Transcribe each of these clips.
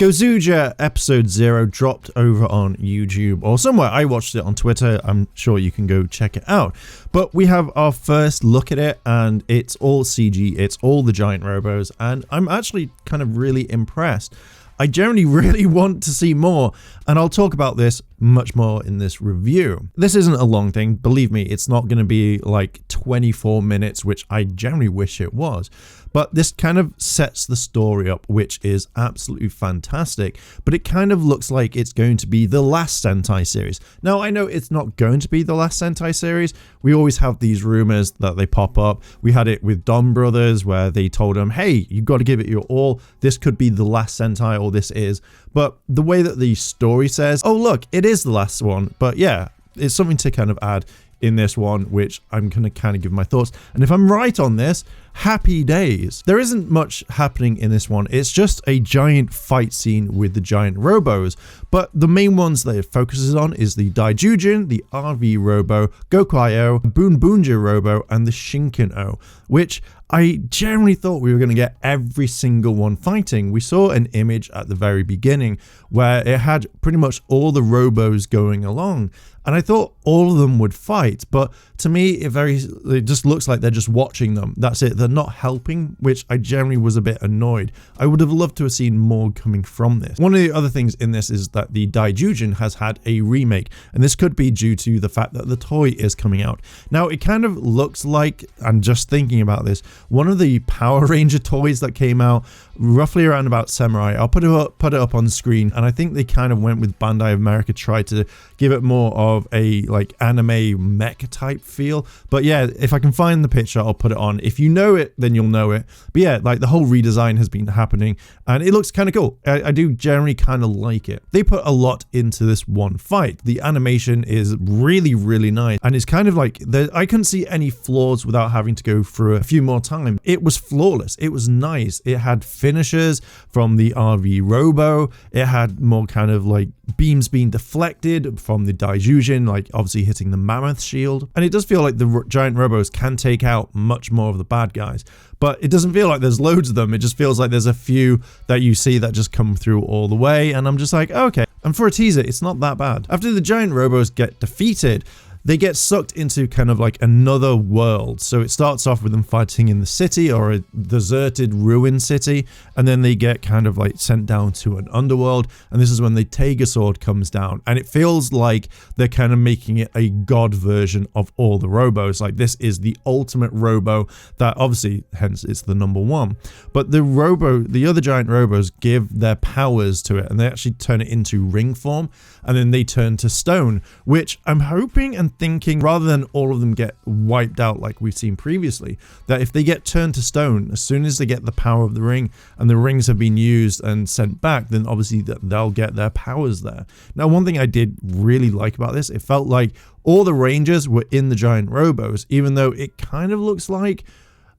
Gozyuger episode 0 dropped over on YouTube or somewhere. I watched it on Twitter. I'm sure you can go check it out. But we have our first look at it, and it's all CG. It's all the giant robos, and I'm actually kind of really impressed. I generally really want to see more, and I'll talk about this much more in this review. This isn't a long thing, believe me, it's not going to be like 24 minutes, which I generally wish it was. But this kind of sets the story up, which is absolutely fantastic. But it kind of looks like it's going to be the last Sentai series. Now, I know it's not going to be the last Sentai series. We always have these rumors that they pop up. We had it with Dom Brothers, where they told them, hey, you've got to give it your all. This could be the last Sentai, or this is. But the way that the story says, oh, look, it is the last one. But yeah, it's something to kind of add in this one, which I'm going to kind of give my thoughts. And if I'm right on this, happy days. There isn't much happening in this one. It's just a giant fight scene with the giant robos. But the main ones that it focuses on is the Daijujin, the RV Robo, Gokyo, Bunbunja Robo, and the Shinken-O, which I generally thought we were going to get every single one fighting. We saw an image at the very beginning where it had pretty much all the robos going along, and I thought all of them would fight, but to me it just looks like they're just watching them. That's it. They're not helping, which I generally was a bit annoyed. I would have loved to have seen more coming from this. One of the other things in this is that the Daijujin has had a remake, and this could be due to the fact that the toy is coming out. Now, it kind of looks like, and just thinking about this, one of the Power Ranger toys that came out roughly around about Samurai. I'll put it up on the screen, and I think they kind of went with Bandai America, tried to give it more of a like anime mech type feel. But yeah, if I can find the picture, I'll put it on. If you know it, then you'll know it. But yeah, like the whole redesign has been happening, and it looks kind of cool. I do generally kind of like it. They put a lot into this one fight. The animation is really, really nice, and it's kind of like I couldn't see any flaws without having to go through a few more times. It was flawless. It was nice. It had finishers from the RV Robo. It had more kind of like beams being deflected from the Daijujin, like obviously hitting the Mammoth shield. And it does feel like the giant robos can take out much more of the bad guys, but it doesn't feel like there's loads of them. It just feels like there's a few that you see that just come through all the way, and I'm just like, okay. And for a teaser, it's not that bad. After the giant robos get defeated, they get sucked into kind of like another world. So it starts off with them fighting in the city, or a deserted ruined city, and then they get kind of like sent down to an underworld, and this is when the Tega sword comes down, and it feels like they're kind of making it a god version of all the robos. Like, this is the ultimate robo, that obviously hence it's the number one. But the other giant robos give their powers to it, and they actually turn it into ring form, and then they turn to stone, which I'm hoping and thinking, rather than all of them get wiped out like we've seen previously, that if they get turned to stone, as soon as they get the power of the ring and the rings have been used and sent back, then obviously they'll get their powers there. Now, one thing I did really like about this, it felt like all the Rangers were in the giant robos, even though it kind of looks like,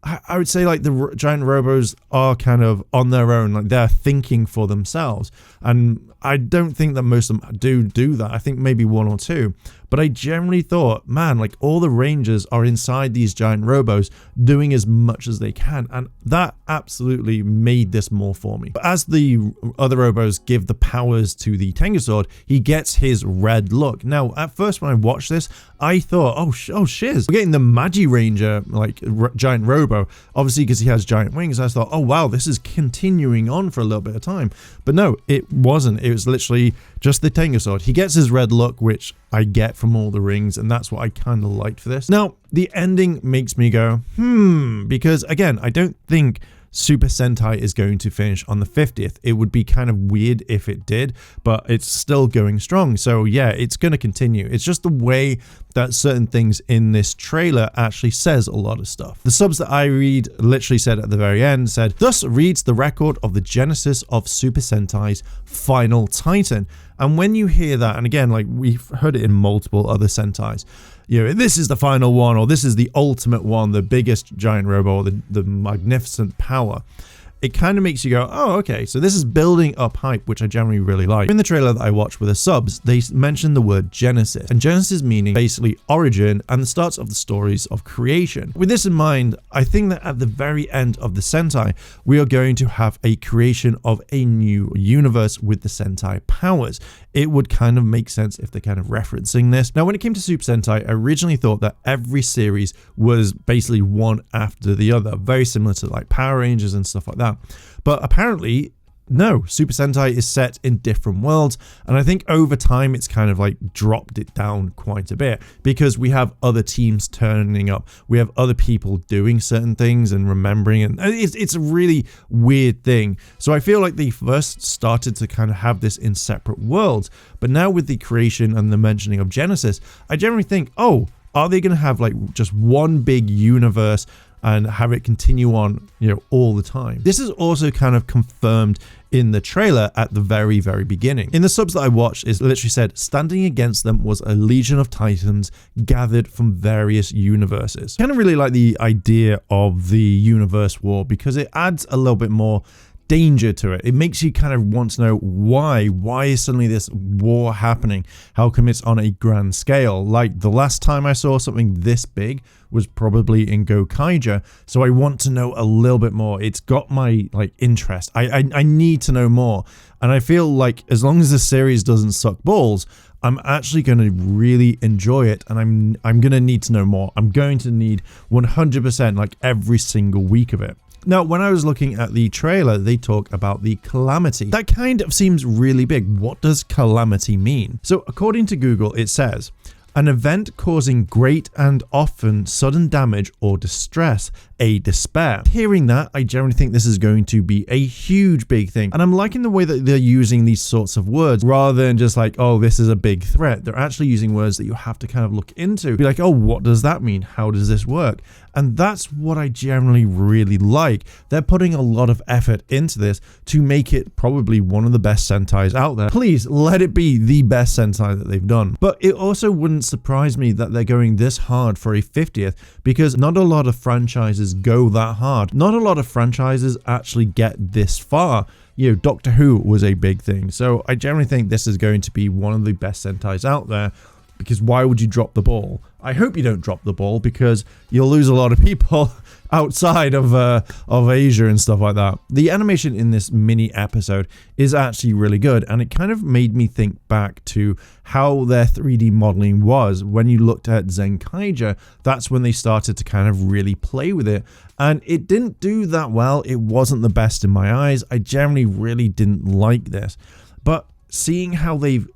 I would say like the giant robos are kind of on their own, like they're thinking for themselves. And I don't think that most of them do that. I think maybe one or two. But I generally thought, man, like all the Rangers are inside these giant robos doing as much as they can. And that absolutely made this more for me. But as the other robos give the powers to the Tengu Sword, he gets his red look. Now, at first when I watched this, I thought, oh shiz, we're getting the Magi Ranger, like giant robo, obviously because he has giant wings. I thought, oh wow, this is continuing on for a little bit of time. But no, it wasn't. It was literally just the Tengu Sword. He gets his red look, which I get from all the rings, and that's what I kind of liked for this. Now, the ending makes me go, because again, I don't think Super Sentai is going to finish on the 50th. It would be kind of weird if it did, but it's still going strong. So yeah, it's going to continue. It's just the way that certain things in this trailer actually says a lot of stuff. The subs that I read literally said at the very end, said, thus reads the record of the genesis of Super Sentai's final Titan. And when you hear that, and again, like we've heard it in multiple other Sentais, you know, this is the final one, or this is the ultimate one, the biggest giant robo, or the magnificent power. it kind of makes you go, oh, okay, so this is building up hype, which I generally really like. In the trailer that I watched with the subs, they mentioned the word Genesis, and Genesis meaning basically origin and the starts of the stories of creation. With this in mind, I think that at the very end of the Sentai, we are going to have a creation of a new universe with the Sentai powers. It would kind of make sense if they're kind of referencing this. Now, when it came to Super Sentai, I originally thought that every series was basically one after the other, very similar to like Power Rangers and stuff like that. But apparently, no, Super Sentai is set in different worlds, and I think over time it's kind of like dropped it down quite a bit because we have other teams turning up, we have other people doing certain things and remembering, and it's a really weird thing. So I feel like they first started to kind of have this in separate worlds, but now with the creation and the mentioning of Genesis, I generally think, oh, are they going to have like just one big universe and have it continue on, you know, all the time? This is also kind of confirmed in the trailer at the very, very beginning. In the subs that I watched, it literally said, standing against them was a legion of titans gathered from various universes. I kind of really like the idea of the universe war because it adds a little bit more danger to it. It makes you kind of want to know why is suddenly this war happening? How come it's on a grand scale? Like the last time I saw something this big was probably in Gozyuger, so I want to know a little bit more. It's got my like interest. I need to know more, and I feel like as long as the series doesn't suck balls, I'm actually going to really enjoy it, and I'm going to need to know more. I'm going to need 100% like every single week of it. Now, when I was looking at the trailer, they talk about the calamity. That kind of seems really big. What does calamity mean? So according to Google, it says, an event causing great and often sudden damage or distress, a despair. Hearing that, I generally think this is going to be a huge big thing. And I'm liking the way that they're using these sorts of words rather than just like, oh, this is a big threat. They're actually using words that you have to kind of look into. Be like, oh, what does that mean? How does this work? And that's what I generally really like. They're putting a lot of effort into this to make it probably one of the best Sentais out there. Please let it be the best Sentai that they've done. But it also wouldn't surprise me that they're going this hard for a 50th because not a lot of franchises go that hard. Not a lot of franchises actually get this far. You know, Doctor Who was a big thing. So I generally think this is going to be one of the best Sentais out there. Because why would you drop the ball? I hope you don't drop the ball because you'll lose a lot of people outside of Asia and stuff like that. The animation in this mini episode is actually really good, and it kind of made me think back to how their 3D modeling was when you looked at Zenkaiger. That's when they started to kind of really play with it, and it didn't do that well. It wasn't the best in my eyes. I generally really didn't like this, but seeing how they've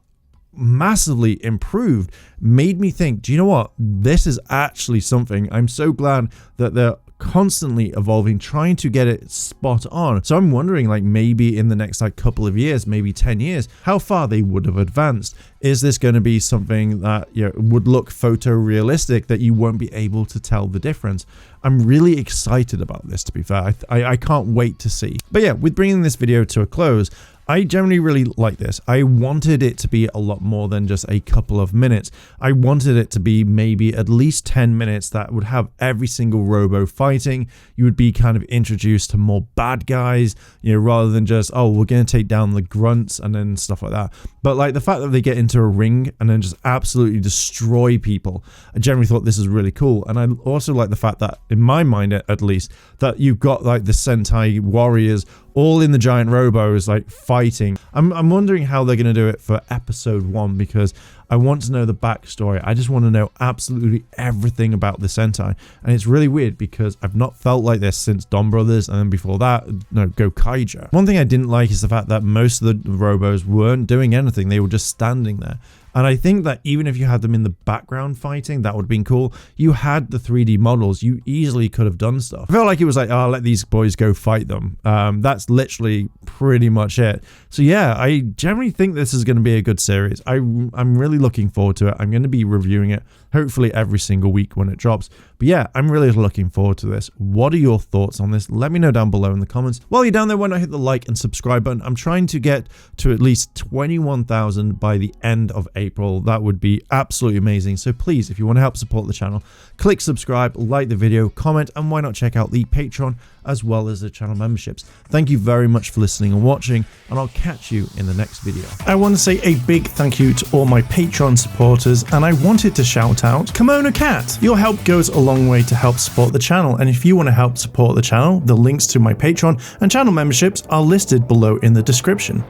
massively improved made me think, do you know what, this is actually something. I'm so glad that they're constantly evolving, trying to get it spot on. So I'm wondering, like, maybe in the next like couple of years, maybe 10 years, how far they would have advanced. Is this going to be something that, you know, would look photorealistic that you won't be able to tell the difference? I'm really excited about this, to be fair. I can't wait to see. But yeah, with bringing this video to a close, I generally really like this. I wanted it to be a lot more than just a couple of minutes. I wanted it to be maybe at least 10 minutes that would have every single robo fighting. You would be kind of introduced to more bad guys, you know, rather than just, oh, we're going to take down the grunts and then stuff like that. But like the fact that they get into a ring and then just absolutely destroy people, I generally thought this is really cool. And I also like the fact that, in my mind at least, that you've got like the Sentai warriors all in the giant robos like fighting. I'm wondering how they're going to do it for episode 1 because I want to know the backstory. I just want to know absolutely everything about the Sentai. And it's really weird because I've not felt like this since Don Brothers, and then before that, no, Gozyuger. One thing I didn't like is the fact that most of the robos weren't doing anything. They were just standing there. And I think that even if you had them in the background fighting, that would have been cool. You had the 3D models. You easily could have done stuff. I felt like it was like, oh, let these boys go fight them. That's literally pretty much it. So yeah, I generally think this is going to be a good series. I'm really looking forward to it. I'm going to be reviewing it hopefully every single week when it drops. But yeah, I'm really looking forward to this. What are your thoughts on this? Let me know down below in the comments. While you're down there, why not hit the like and subscribe button? I'm trying to get to at least 21,000 by the end of April. That would be absolutely amazing. So please, if you want to help support the channel, click subscribe, like the video, comment, and why not check out the Patreon as well as the channel memberships. Thank you very much for listening and watching, and I'll catch you in the next video. I want to say a big thank you to all my Patreon supporters, and I wanted to shout out Kimona Cat. Your help goes a long way to help support the channel, and if you want to help support the channel, the links to my Patreon and channel memberships are listed below in the description.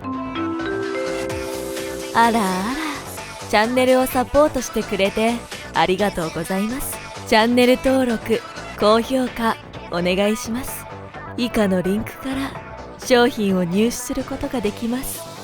あらあら、チャンネルをサポートしてくれてありがとうございます。チャンネル登録、高評価お願いします。以下のリンクから商品を入手することができます。